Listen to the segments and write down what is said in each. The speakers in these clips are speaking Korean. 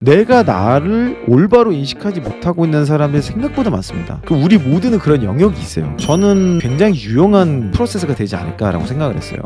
내가 나를 올바로 인식하지 못하고 있는 사람들이 생각보다 많습니다. 우리 모두는 그런 영역이 있어요. 저는 굉장히 유용한 프로세스가 되지 않을까라고 생각을 했어요.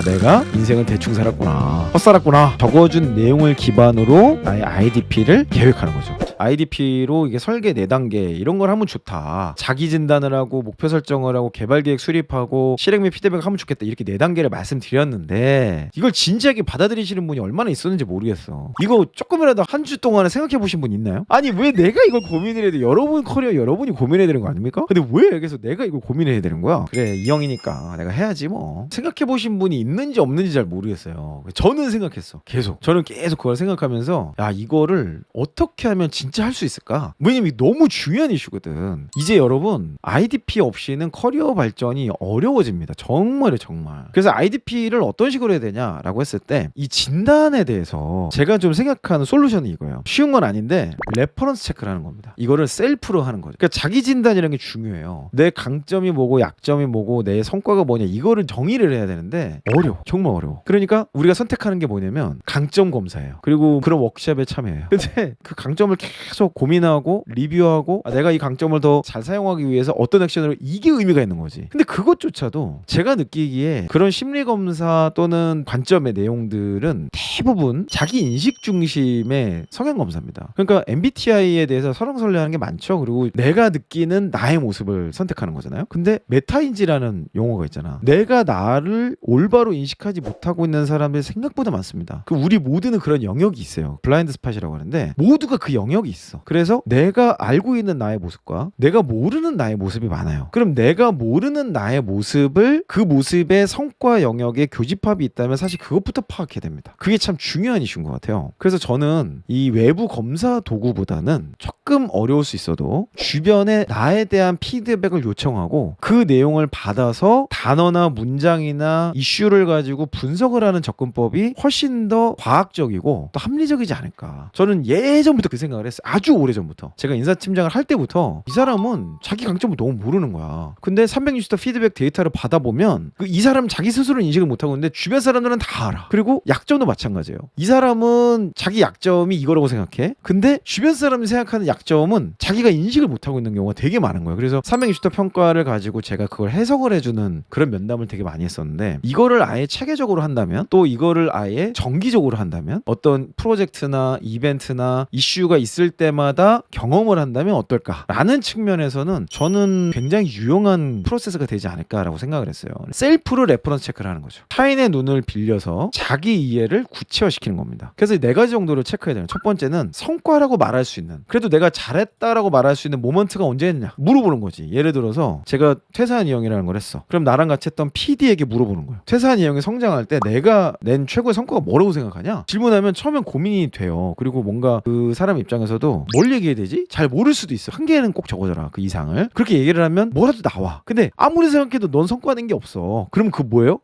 내가 인생을 대충 살았구나, 헛살았구나, 적어준 내용을 기반으로 나의 IDP를 계획하는 거죠. IDP로 이게 설계 4단계 이런 걸 하면 좋다, 자기 진단을 하고 목표 설정을 하고 개발 계획 수립하고 실행 및 피드백 하면 좋겠다, 이렇게 4단계를 말씀드렸는데 이걸 진지하게 받아들이시는 분이 얼마나 있었는지 모르겠어. 이거 조금이라도 한 주 동안에 생각해 보신 분 있나요? 아니, 왜 내가 이걸 고민을 해야 돼? 여러분 커리어 여러분이 고민해야 되는 거 아닙니까? 근데 왜 여기서 내가 이걸 고민해야 되는 거야? 그래, 이 형이니까 내가 해야지 뭐. 생각해 보신 분이 있는지 없는지 잘 모르겠어요. 저는 생각했어. 저는 계속 그걸 생각하면서 이거를 어떻게 하면 진짜 할 수 있을까? 왜냐면 이게 너무 중요한 이슈거든. 이제 여러분, IDP 없이는 커리어 발전이 어려워집니다. 정말요, 정말. 그래서 IDP를 어떤 식으로 해야 되냐라고 했을 때 이 진단에 대해서 제가 좀 생각하는 솔루션이 이거예요. 쉬운 건 아닌데 레퍼런스 체크를 하는 겁니다. 이거를 셀프로 하는 거죠. 그러니까 자기 진단이라는 게 중요해요. 내 강점이 뭐고 약점이 뭐고 내 성과가 뭐냐, 이거를 정의를 해야 되는데 어려워. 정말 어려워. 그러니까 우리가 선택하는 게 뭐냐면 강점 검사예요. 그리고 그런 워크숍에 참여해요. 근데 그 강점을 계속 고민하고 리뷰하고 내가 이 강점을 더 잘 사용하기 위해서 어떤 액션으로, 이게 의미가 있는 거지. 근데 그것조차도 제가 느끼기에 그런 심리 검사 또는 관점의 내용들은 대부분 자기 인식 중심의 성향 검사입니다. 그러니까 MBTI에 대해서 설왕설래하는 게 많죠. 그리고 내가 느끼는 나의 모습을 선택하는 거잖아요. 근데 메타인지라는 용어가 있잖아. 내가 나를 올바로 인식하지 못하고 있는 사람들이 생각보다 많습니다. 우리 모두는 그런 영역이 있어요. 블라인드 스팟이라고 하는데 모두가 그 영역이 있어. 그래서 내가 알고 있는 나의 모습과 내가 모르는 나의 모습이 많아요. 그럼 내가 모르는 나의 모습을, 그 모습의 성과 영역에 교집합이 있다면 사실 그것부터 파악해야 됩니다. 그게 참 중요한 이슈인 것 같아요. 그래서 저는 이 외부 검사 도구보다는 조금 어려울 수 있어도 주변에 나에 대한 피드백을 요청하고 그 내용을 받아서 단어나 문장이나 이슈를 가지고 분석을 하는 접근법이 훨씬 더 과학적이고 또 합리적이지 않을까. 저는 예전부터 그 생각을 했어요. 아주 오래전부터. 제가 인사팀장을 할 때부터 이 사람은 자기 강점을 너무 모르는 거야. 근데 360도 피드백 데이터를 받아보면 이 사람은 자기 스스로 인식을 못하고 있는데 주변 사람들은 다 알아. 그리고 약점도 마찬가지예요. 이 사람은 자기 약점이 이거라고 생각해. 근데 주변 사람이 생각하는 약점은 자기가 인식을 못하고 있는 경우가 되게 많은 거예요. 그래서 360도 평가를 가지고 제가 그걸 해석을 해주는 그런 면담을 되게 많이 했었는데, 이거를 아예 체계적으로 한다면, 또 이거를 아예 정기적으로 한다면, 어떤 프로젝트나 이벤트나 이슈가 있을 때마다 경험을 한다면 어떨까라는 측면에서는 저는 굉장히 유용한 프로세스가 되지 않을까라고 생각을 했어요. 셀프로 레퍼런스 체크를 하는 거죠. 타인의 눈을 빌려서 자기 이해를 구체화시키는 겁니다. 그래서 4가지 정도를 체크해야 돼요. 첫 번째는 성과라고 말할 수 있는, 그래도 내가 잘했다라고 말할 수 있는 모먼트가 언제 있냐 물어보는 거지. 예를 들어서 제가 퇴사한 이 형이라는 걸 했어. 그럼 나랑 같이 했던 PD에게 물어보는 거예요. 퇴사한 이 형이 성장할 때 내가 낸 최고의 성과가 뭐라고 생각하냐? 질문하면 처음엔 고민이 돼요. 그리고 뭔가 그 사람 입장에서도 뭘 얘기해야 되지? 잘 모를 수도 있어. 한 개는 꼭 적어줘라, 그 이상을. 그렇게 얘기를 하면 뭐라도 나와. 근데 아무리 생각해도 넌 성과 낸 게 없어. 그럼 그 뭐예요?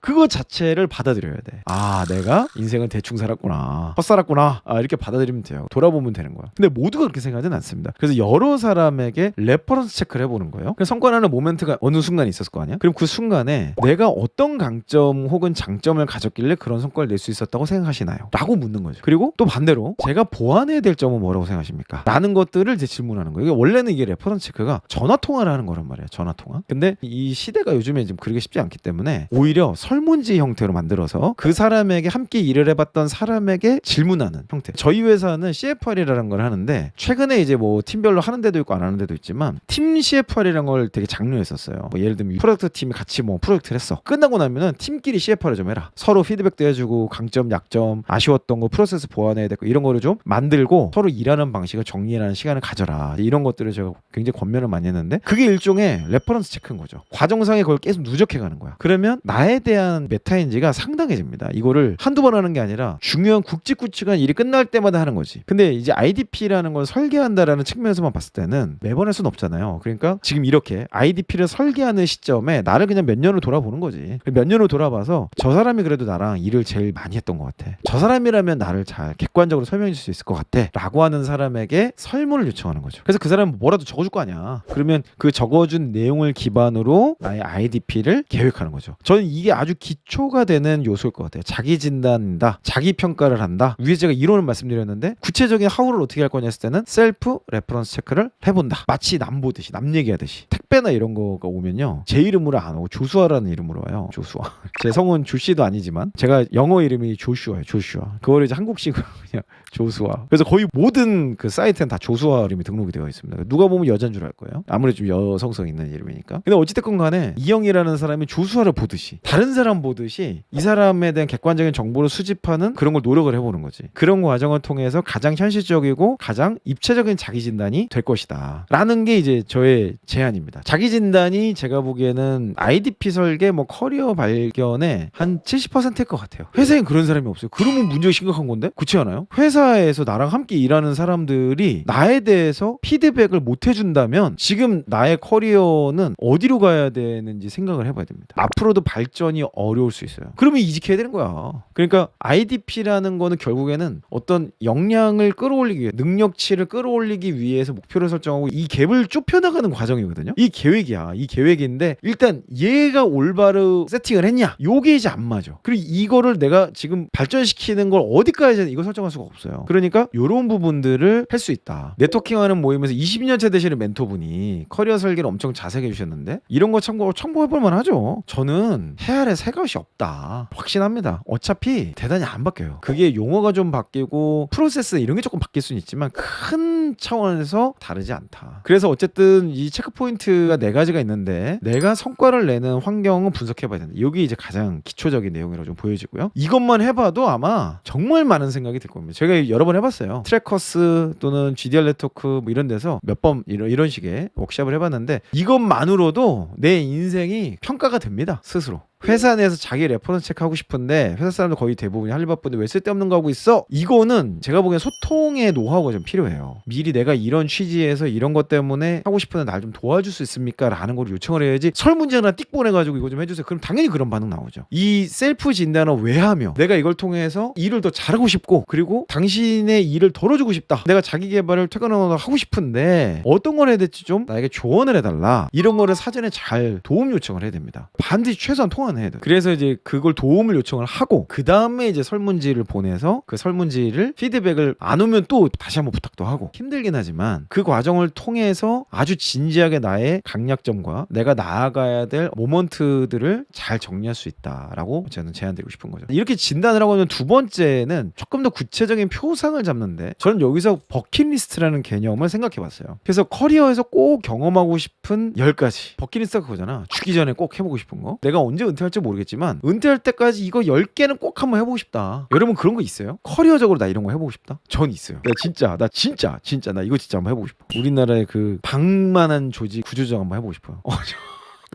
그거 자체를 받아들여야 돼. 내가 인생을 대충 살았구나, 헛살았구나, 이렇게 받아들이면 돼요. 돌아보면 되는 거야. 근데 모두가 그렇게 생각하지는 않습니다. 그래서 여러 사람에게 레퍼런스 체크를 해보는 거예요. 그래서 성과라는 모멘트가 어느 순간에 있었을 거 아니야. 그럼 그 순간에 내가 어떤 강점 혹은 장점을 가졌길래 그런 성과를 낼 수 있었다고 생각하시나요? 라고 묻는 거죠. 그리고 또 반대로 제가 보완해야 될 점은 뭐라고 생각하십니까? 라는 것들을 이제 질문하는 거예요. 원래는 이게 레퍼런스 체크가 전화통화를 하는 거란 말이에요. 전화통화. 근데 이 시대가 요즘에 좀 그러기 쉽지 않기 때문에 오히려 설문지 형태로 만들어서 그 사람에게 함께 일을 해봤던 사람에게 질문하는 형태. 저희 회사는 CFR이라는 걸 하는데, 최근에 이제 뭐 팀별로 하는 데도 있고 안 하는 데도 있지만 팀 CFR이라는 걸 되게 장려했었어요. 예를 들면 프로젝트 팀이 같이 뭐 프로젝트를 했어. 끝나고 나면은 팀끼리 CFR을 좀 해라. 서로 피드백도 해주고 강점, 약점, 아쉬웠던 거, 프로세스 보완해야 되고 이런 거를 좀 만들고 서로 일하는 방식을 정리하는 시간을 가져라. 이런 것들을 제가 굉장히 권면을 많이 했는데, 그게 일종의 레퍼런스 체크인 거죠. 과정상에 그걸 계속 누적해가는 거야. 그러면 나에 대한 메타인지가 상당해집니다. 이거를 한두 번 하는 게 아니라 중요한 굵직굵직한 일이 끝날 때마다 하는 거지. 근데 이제 IDP라는 걸 설계한다라는 측면에서만 봤을 때는 매번 할 수는 없잖아요. 그러니까 지금 이렇게 IDP를 설계하는 시점에 나를 그냥 몇 년을 돌아보는 거지. 몇 년을 돌아봐서 저 사람이 그래도 나랑 일을 제일 많이 했던 것 같아, 저 사람이라면 나를 잘 객관적으로 설명해 줄 수 있을 것 같아 라고 하는 사람에게 설문을 요청하는 거죠. 그래서 그 사람은 뭐라도 적어줄 거 아니야. 그러면 그 적어준 내용을 기반으로 나의 IDP를 계획하는 거죠. 저는 이게 이게 아주 기초가 되는 요소일 것 같아요. 자기 진단한다, 자기 평가를 한다. 위에 제가 이론을 말씀드렸는데 구체적인 하우를 어떻게 할 거냐 했을 때는 셀프 레퍼런스 체크를 해본다. 마치 남 보듯이, 남 얘기하듯이. 택배나 이런 거가 오면요, 제 이름으로 안 오고 조수아라는 이름으로 와요. 조수아. 제 성은 조씨도 아니지만 제가 영어 이름이 조슈아예요. 조슈아. 그거를 이제 한국식으로 그냥 조수아. 그래서 거의 모든 그 사이트는 다 조수아 이름이 등록이 되어 있습니다. 누가 보면 여자인 줄 알 거예요. 아무래도 좀 여성성 있는 이름이니까. 근데 어찌됐건 간에 이영이라는 사람이 조수아를 보듯이, 다른 사람 보듯이 이 사람에 대한 객관적인 정보를 수집하는 그런 걸 노력을 해보는 거지. 그런 과정을 통해서 가장 현실적이고 가장 입체적인 자기 진단이 될 것이다 라는 게 이제 저의 제안입니다. 자기 진단이 제가 보기에는 IDP 설계, 뭐 커리어 발견의 한 70%일 것 같아요. 회사엔 그런 사람이 없어요. 그러면 문제가 심각한 건데? 그렇지 않아요? 회사에서 나랑 함께 일하는 사람들이 나에 대해서 피드백을 못 해준다면 지금 나의 커리어는 어디로 가야 되는지 생각을 해봐야 됩니다. 앞으로도 발전이 어려울 수 있어요. 그러면 이직해야 되는 거야. 그러니까 IDP라는 거는 결국에는 어떤 역량을 끌어올리기 위해, 능력치를 끌어올리기 위해서 목표를 설정하고 이 갭을 좁혀나가는 과정이거든요. 이 계획이야. 이 계획인데 일단 얘가 올바로 세팅을 했냐? 요게 이제 안 맞아. 그리고 이거를 내가 지금 발전시키는 걸 어디까지 이거 설정할 수가 없어요. 그러니까 요런 부분들을 할 수 있다. 네트워킹하는 모임에서 20년차 되시는 멘토분이 커리어 설계를 엄청 자세하게 해주셨는데 이런 거 참고해볼 만하죠. 저는 해아래 새 것이 없다. 확신합니다. 어차피 대단히 안 바뀌어요. 그게 용어가 좀 바뀌고 프로세스 이런 게 조금 바뀔 수는 있지만 큰 차원에서 다르지 않다. 그래서 어쨌든 이 체크 포인트가 4가지가 있는데 내가 성과를 내는 환경은 분석해봐야 된다. 여기 이제 가장 기초적인 내용이라고 좀 보여지고요. 이것만 해봐도 아마 정말 많은 생각이 들 겁니다. 제가 여러 번 해봤어요. 트래커스 또는 GDR 네트워크 뭐 이런 데서 몇 번 이런 식의 워크숍을 해봤는데 이것만으로도 내 인생이 평가가 됩니다. 스스로. 회사 내에서 자기 레퍼런스 체크하고 싶은데 회사 사람들 거의 대부분이 할 일 바쁜데 왜 쓸데없는 거 하고 있어? 이거는 제가 보기엔 소통의 노하우가 좀 필요해요. 미리 내가 이런 취지에서 이런 것 때문에 하고 싶은데 날 좀 도와줄 수 있습니까? 라는 걸 요청을 해야지 설문지 하나 띡 보내가지고 이거 좀 해주세요. 그럼 당연히 그런 반응 나오죠. 이 셀프 진단을 왜 하며 내가 이걸 통해서 일을 더 잘하고 싶고 그리고 당신의 일을 덜어주고 싶다. 내가 자기 개발을 퇴근하고 하고 싶은데 어떤 걸 해야 될지 좀 나에게 조언을 해달라. 이런 거를 사전에 잘 도움 요청을 해야 됩니다. 반드시 최소한 통화 해야 돼. 그래서 이제 그걸 도움을 요청을 하고 그 다음에 이제 설문지를 보내서 그 설문지를 피드백을 안 오면 또 다시 한번 부탁도 하고 힘들긴 하지만 그 과정을 통해서 아주 진지하게 나의 강약점과 내가 나아가야 될 모먼트들을 잘 정리할 수 있다라고 저는 제안드리고 싶은 거죠. 이렇게 진단을 하고 있는 두 번째는 조금 더 구체적인 표상을 잡는데 저는 여기서 버킷리스트라는 개념을 생각해 봤어요. 그래서 커리어에서 꼭 경험하고 싶은 10가지. 버킷리스트가 그거잖아. 죽기 전에 꼭 해보고 싶은 거. 내가 언제 은퇴할지 모르겠지만 은퇴할 때까지 이거 10개는 꼭 한번 해보고 싶다. 여러분 그런 거 있어요? 커리어적으로 나 이런 거 해보고 싶다? 전 있어요. 나 진짜 나 이거 진짜 한번 해보고 싶어. 우리나라의 그 방만한 조직 구조조정 한번 해보고 싶어요.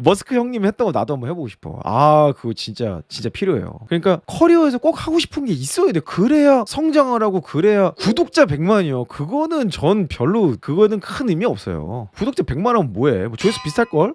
머스크 형님 했던 거 나도 한번 해보고 싶어. 그거 진짜 필요해요. 그러니까 커리어에서 꼭 하고 싶은 게 있어야 돼. 그래야 성장을 하고 그래야 구독자 100만이요. 그거는 전 별로 그거는 큰 의미 없어요. 구독자 100만 하면 뭐해? 뭐 조회수 비쌀걸?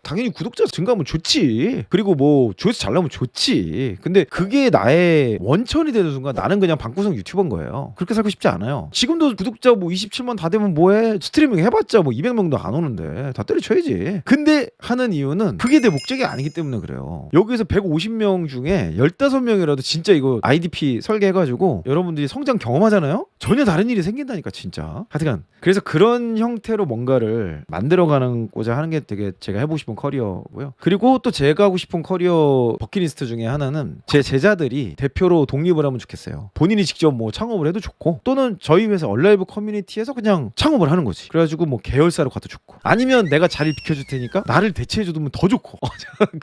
당연히 구독자 증가하면 좋지. 그리고 뭐 조회수 잘 나오면 좋지. 근데 그게 나의 원천이 되는 순간 나는 그냥 방구석 유튜버인 거예요. 그렇게 살고 싶지 않아요. 지금도 구독자 뭐 27만 다 되면 뭐해? 스트리밍 해봤자 뭐 200명도 안 오는데 다 때려쳐야지. 근데 하는 이유는 그게 내 목적이 아니기 때문에 그래요. 여기서 150명 중에 15명이라도 진짜 이거 IDP 설계해가지고 여러분들이 성장 경험하잖아요? 전혀 다른 일이 생긴다니까 진짜. 하여튼 그래서 그런 형태로 뭔가를 만들어가는고자 하는 게 되게 제가 해보고 싶은 커리어고요. 그리고 또 제가 하고 싶은 커리어 버킷리스트 중에 하나는 제 제자들이 대표로 독립을 하면 좋겠어요. 본인이 직접 뭐 창업을 해도 좋고 또는 저희 회사 얼라이브 커뮤니티에서 그냥 창업을 하는 거지. 그래가지고 뭐 계열사로 가도 좋고 아니면 내가 자리 비켜줄 테니까 나를 대체해줘도 더 좋고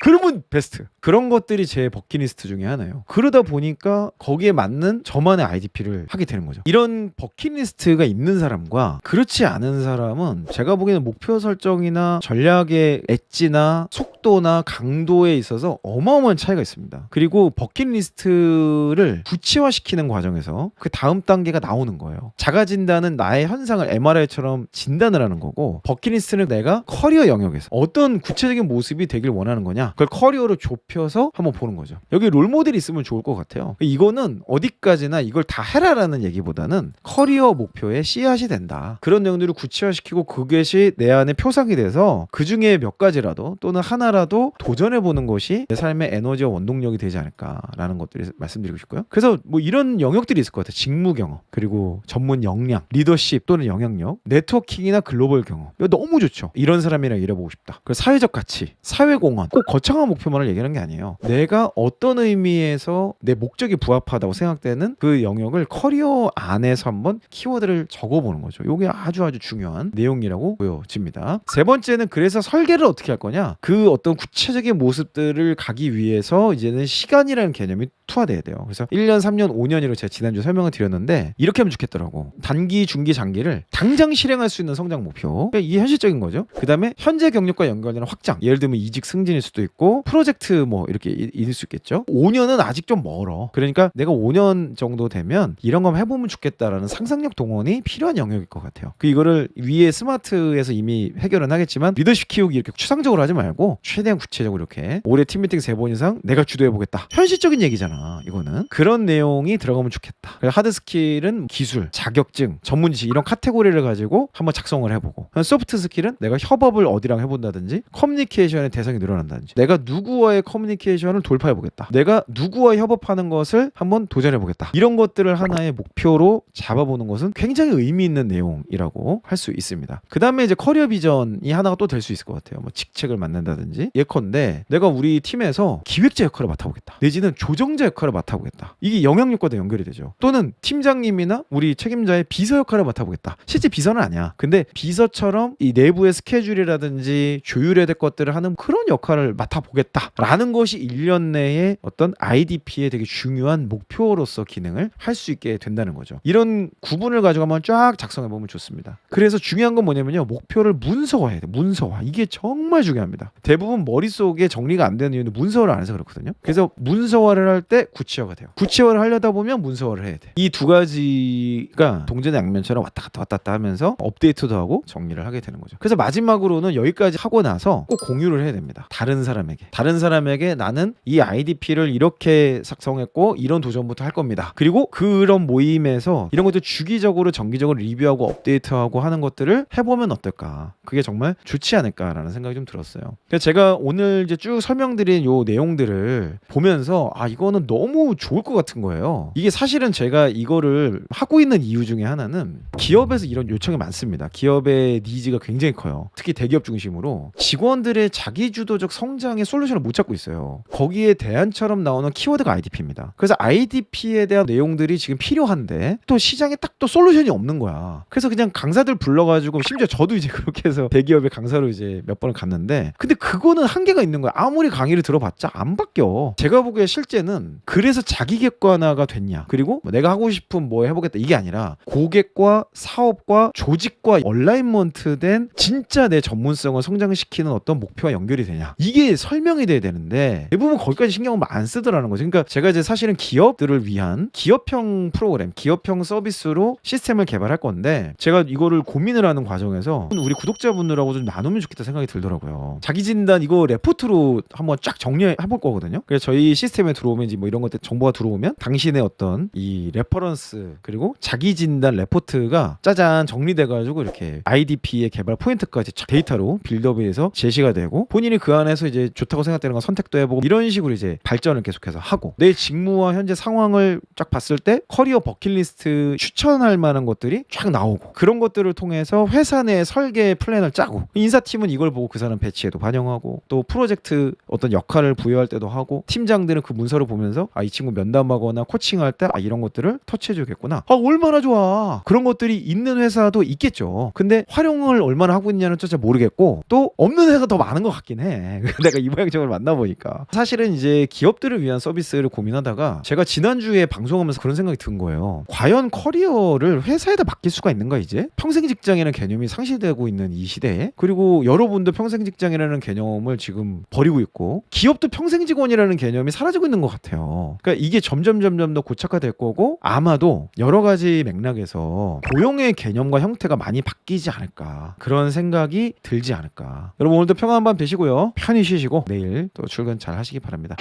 그러면 베스트. 그런 것들이 제 버킷리스트 중에 하나예요. 그러다 보니까 거기에 맞는 저만의 IDP를 하게 되는 거죠. 이런 버킷리스트가 있는 사람과 그렇지 않은 사람은 제가 보기에는 목표 설정이나 전략의 엣지나 속도나 강도에 있어서 어마어마한 차이가 있습니다. 그리고 버킷리스트를 구체화시키는 과정에서 그 다음 단계가 나오는 거예요. 자가진단은 나의 현상을 MRI처럼 진단을 하는 거고 버킷리스트는 내가 커리어 영역에서 어떤 구체적인 모습이 되길 원하는 거냐 그걸 커리어로 좁혀서 한번 보는 거죠. 여기 롤모델이 있으면 좋을 것 같아요. 이거는 어디까지나 이걸 다 해라라는 얘기보다는 커리어 목표의 씨앗이 된다. 그런 내용들을 구체화시키고 그것이 내 안에 표상이 돼서 그 중에 몇 가지라도 정도라도 또는 하나라도 도전해보는 것이 내 삶의 에너지와 원동력이 되지 않을까라는 것들을 말씀드리고 싶고요. 그래서 뭐 이런 영역들이 있을 것 같아요. 직무 경험, 그리고 전문 역량, 리더십 또는 영향력, 네트워킹이나 글로벌 경험. 이거 너무 좋죠. 이런 사람이랑 일해보고 싶다. 그리고 사회적 가치, 사회공헌. 꼭 거창한 목표만을 얘기하는 게 아니에요. 내가 어떤 의미에서 내 목적이 부합하다고 생각되는 그 영역을 커리어 안에서 한번 키워드를 적어보는 거죠. 이게 아주 중요한 내용이라고 보여집니다. 세 번째는 그래서 설계를 어떻게 할 거냐. 그 어떤 구체적인 모습들을 가기 위해서 이제는 시간이라는 개념이 투하돼야 돼요. 그래서 1년, 3년, 5년으로 제가 지난주 설명을 드렸는데 이렇게 하면 좋겠더라고. 단기, 중기, 장기를 당장 실행할 수 있는 성장 목표. 그러니까 이게 현실적인 거죠. 그 다음에 현재 경력과 연관되는 확장. 예를 들면 이직 승진일 수도 있고 프로젝트 뭐 이렇게 있을 수 있겠죠. 5년은 아직 좀 멀어. 그러니까 내가 5년 정도 되면 이런 거 해보면 좋겠다라는 상상력 동원이 필요한 영역일 것 같아요. 이거를 위에 스마트에서 이미 해결은 하겠지만 리더십 키우기 이렇게 추상적으로 하지 말고 최대한 구체적으로 이렇게 올해 팀미팅 3번 이상 내가 주도해보겠다. 현실적인 얘기잖아. 이거는 그런 내용이 들어가면 좋겠다. 하드 스킬은 기술, 자격증, 전문 지식 이런 카테고리를 가지고 한번 작성을 해보고, 소프트 스킬은 내가 협업을 어디랑 해본다든지 커뮤니케이션의 대상이 늘어난다든지 내가 누구와의 커뮤니케이션을 돌파해보겠다. 내가 누구와 협업하는 것을 한번 도전해보겠다. 이런 것들을 하나의 목표로 잡아보는 것은 굉장히 의미 있는 내용이라고 할 수 있습니다. 그 다음에 이제 커리어 비전이 하나가 또 될 수 있을 것 같아요. 뭐 직책을 맡는다든지 예컨대 내가 우리 팀에서 기획자 역할을 맡아보겠다. 내지는 조정자 역할을 맡아보겠다. 이게 영향력과도 연결이 되죠. 또는 팀장님이나 우리 책임자의 비서 역할을 맡아보겠다. 실제 비서는 아니야. 근데 비서처럼 이 내부의 스케줄이라든지 조율해야 될 것들을 하는 그런 역할을 맡아보겠다라는 것이 1년 내에 어떤 IDP의 되게 중요한 목표로서 기능을 할 수 있게 된다는 거죠. 이런 구분을 가지고 한번 쫙 작성해보면 좋습니다. 그래서 중요한 건 뭐냐면요. 목표를 문서화해야 돼. 문서화. 이게 정말 중요합니다. 대부분 머릿속에 정리가 안 되는 이유는 문서화를 안 해서 그렇거든요. 그래서 문서화를 할 때 구체화가 돼요. 구체화를 하려다 보면 문서화를 해야 돼. 이 두 가지가 동전의 양면처럼 왔다 갔다 하면서 업데이트도 하고 정리를 하게 되는 거죠. 그래서 마지막으로는 여기까지 하고 나서 꼭 공유를 해야 됩니다. 다른 사람에게 나는 이 IDP를 이렇게 작성했고 이런 도전부터 할 겁니다. 그리고 그런 모임에서 이런 것들 주기적으로 정기적으로 리뷰하고 업데이트하고 하는 것들을 해보면 어떨까. 그게 정말 좋지 않을까라는 생각이 좀 들었어요. 그래서 제가 오늘 이제 쭉 설명드린 요 내용들을 보면서 이거는 너무 좋을 것 같은 거예요. 이게 사실은 제가 이거를 하고 있는 이유 중에 하나는 기업에서 이런 요청이 많습니다. 기업의 니즈가 굉장히 커요. 특히 대기업 중심으로 직원들의 자기주도적 성장의 솔루션을 못 찾고 있어요. 거기에 대안처럼 나오는 키워드가 IDP입니다. 그래서 IDP에 대한 내용들이 지금 필요한데 또 시장에 딱 또 솔루션이 없는 거야. 그래서 그냥 강사들 불러가지고 심지어 저도 이제 그렇게 해서 대기업의 강사로 이제 몇 번을 갔는데 근데 그거는 한계가 있는 거야. 아무리 강의를 들어봤자 안 바뀌어. 제가 보기에 실제는 그래서 자기 객관화가 됐냐 그리고 내가 하고 싶은 뭐 해보겠다 이게 아니라 고객과 사업과 조직과 얼라이먼트된 진짜 내 전문성을 성장시키는 어떤 목표와 연결이 되냐 이게 설명이 돼야 되는데 대부분 거기까지 신경을 안 쓰더라는 거죠. 그러니까 제가 이제 사실은 기업들을 위한 기업형 프로그램 기업형 서비스로 시스템을 개발할 건데 제가 이거를 고민을 하는 과정에서 우리 구독자분들하고 좀 나누면 좋겠다 생각이 들더라고요. 자기 진단 이거 레포트로 한번 쫙 정리해 볼 거거든요. 그래서 저희 시스템에 들어오면 뭐 이런 것들 정보가 들어오면 당신의 어떤 이 레퍼런스 그리고 자기 진단 레포트가 짜잔 정리돼가지고 이렇게 IDP의 개발 포인트까지 데이터로 빌드업해서 제시가 되고 본인이 그 안에서 이제 좋다고 생각되는 건 선택도 해보고 이런 식으로 이제 발전을 계속해서 하고 내 직무와 현재 상황을 쫙 봤을 때 커리어 버킷리스트 추천할 만한 것들이 쫙 나오고 그런 것들을 통해서 회사 내 설계 플랜을 짜고 인사팀은 이걸 보고 그 사람 배치에도 반영하고 또 프로젝트 어떤 역할을 부여할 때도 하고 팀장들은 그 문서를 보면서 이 친구 면담하거나 코칭할 때 이런 것들을 터치해주겠구나. 얼마나 좋아. 그런 것들이 있는 회사도 있겠죠. 근데 활용을 얼마나 하고 있냐는 잘 모르겠고 또 없는 회사가 더 많은 것 같긴 해. 내가 이 모양적으로 만나보니까 사실은 이제 기업들을 위한 서비스를 고민하다가 제가 지난주에 방송하면서 그런 생각이 든 거예요. 과연 커리어를 회사에다 맡길 수가 있는가 이제? 평생 직장이라는 개념이 상실되고 있는 이 시대에 그리고 여러분도 평생 직장이라는 개념을 지금 버리고 있고 기업도 평생 직원이라는 개념이 사라지고 있는 것 같아요. 그러니까 이게 점점 더 고착화될 거고 아마도 여러 가지 맥락에서 고용의 개념과 형태가 많이 바뀌지 않을까 그런 생각이 들지 않을까. 여러분 오늘도 평안한 밤 되시고요. 편히 쉬시고 내일 또 출근 잘 하시기 바랍니다.